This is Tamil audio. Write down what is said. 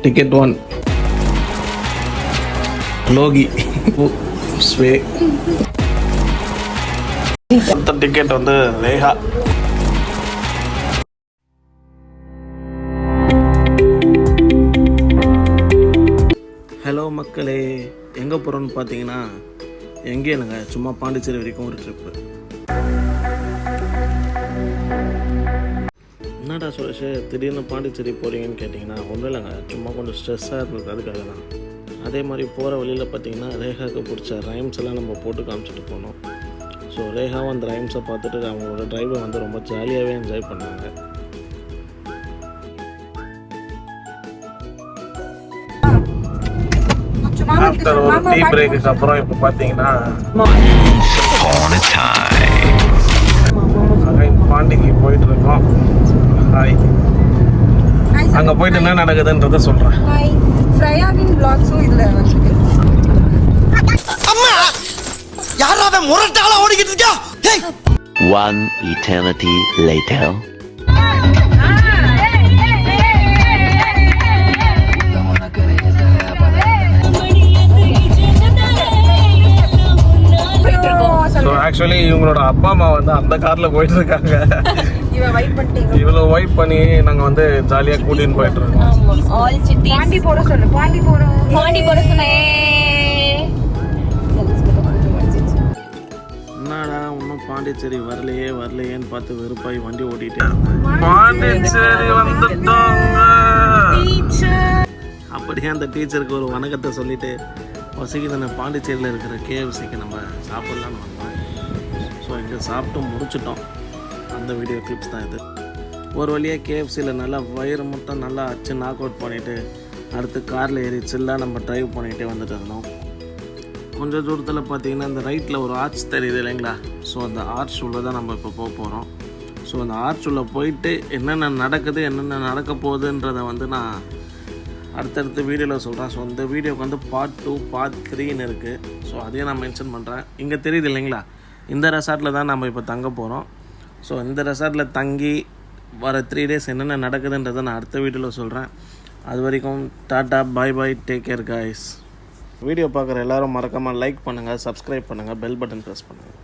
டிக்கெட் 1 லோகி ஸ்வே. அடுத்த டிக்கெட் வந்து ரேகா. ஹலோ மக்களே, எங்கே போகிறோன்னு பார்த்தீங்கன்னா எங்கே இல்லைங்க, சும்மா பாண்டிச்சேரி வரைக்கும் ஒரு ட்ரிப்பு. என்னடா சுரேஷ் திடீர்னு பாண்டிச்சேரி போகிறீங்கன்னு கேட்டிங்கன்னா ஒன்றும் இல்லைங்க, சும்மா கொஞ்சம் ஸ்ட்ரெஸ்ஸாக இருந்தது, அதுக்காக தான். அதே மாதிரி போகிற வழியில் பார்த்தீங்கன்னா ரேகாவுக்கு பிடிச்ச ரைம்ஸ் எல்லாம் நம்ம போட்டு காமிச்சிட்டு போனோம். ஸோ ரேகாவும் அந்த ரைம்ஸை பார்த்துட்டு அவங்களோட டிரைவை வந்து ரொம்ப ஜாலியாகவே என்ஜாய் பண்ணாங்க. ஆஃப்டர் ஒரு டீ பிரேக்குக்கு அப்புறம் இப்போ பார்த்தீங்கன்னா பாண்டிக்கு போயிட்டு இருக்கோம். ஹாய், அங்கே போயிட்டு என்ன நடக்குதுன்றத சொல்கிறேன். ஃப்ரையாவின் vlogsம் இதுல வந்துருக்கு. அம்மா யாராவே முரட்டால ஓடிக்கிட்டு இருக்கா? One eternity later. ஆக்சுவலி இவங்களோட அப்பா அம்மா வந்து அந்த கார்ல போயிட்டு இருக்காங்க. இவ்வளவு வைப் பண்ணி நாங்க வந்து ஜாலியா கூட்டின்னு போயிட்டு இருக்கோம். பாண்டி போட சொல்லு, பாண்டி போட சொன்னே. என்னடா இன்னும் பாண்டிச்சேரி வரலையேன்னு பார்த்து வெறுப்பாய் வண்டி ஓட்டிட்டே பாண்டிச்சேரி வந்துட்டாங்க. அப்படியே அந்த டீச்சருக்கு ஒரு வணக்கத்தை சொல்லிட்டு வசதிக்கு பாண்டிச்சேரியில் இருக்கிற கேஎஃப்சிக்கு நம்ம சாப்பிட்லான்னு வந்தோம். ஸோ இங்கே சாப்பிட்டு முடிச்சிட்டோம். அந்த வீடியோ கிளிப்ஸ் தான் இது. ஒரு வழியாக கேஎஃப்சியில் நல்லா வயிறு மட்டும் நல்லா அச்சு நாக் அவுட் பண்ணிவிட்டு அடுத்து காரில் ஏறி சில்லாக நம்ம ட்ரைவ் பண்ணிகிட்டே வந்துட்டு இருந்தோம். கொஞ்சம் தூரத்தில் பார்த்தீங்கன்னா இந்த ரைட்டில் ஒரு ஆர்ச் தெரியுது இல்லைங்களா? ஸோ அந்த ஆர்ச் உள்ளே தான் நம்ம இப்போ போக போகிறோம். ஸோ அந்த ஆர்ச் உள்ளே போயிட்டு என்னென்ன நடக்குது, என்னென்ன நடக்க போகுதுன்றதை வந்து நான் அடுத்தடுத்த வீடியோவில் சொல்கிறேன். ஸோ இந்த வீடியோக்கு வந்து பார்ட் 2 பார்ட் 3ன்னு இருக்குது. ஸோ அதையும் நான் மென்ஷன் பண்ணுறேன். இங்கே தெரியுது இல்லைங்களா, இந்த ரெசார்ட்டில் தான் நம்ம இப்போ தங்க போகிறோம். ஸோ இந்த ரெசார்ட்டில் தங்கி வர 3 days என்னென்ன நடக்குதுன்றதை நான் அடுத்த வீடியோவில் சொல்கிறேன். அது வரைக்கும் டாட்டா, பாய் பாய், டேக் கேர் காய்ஸ். வீடியோ பார்க்குற எல்லோரும் மறக்காமல் லைக் பண்ணுங்கள், சப்ஸ்கிரைப் பண்ணுங்கள், பெல் பட்டன் ப்ரெஸ் பண்ணுங்கள்.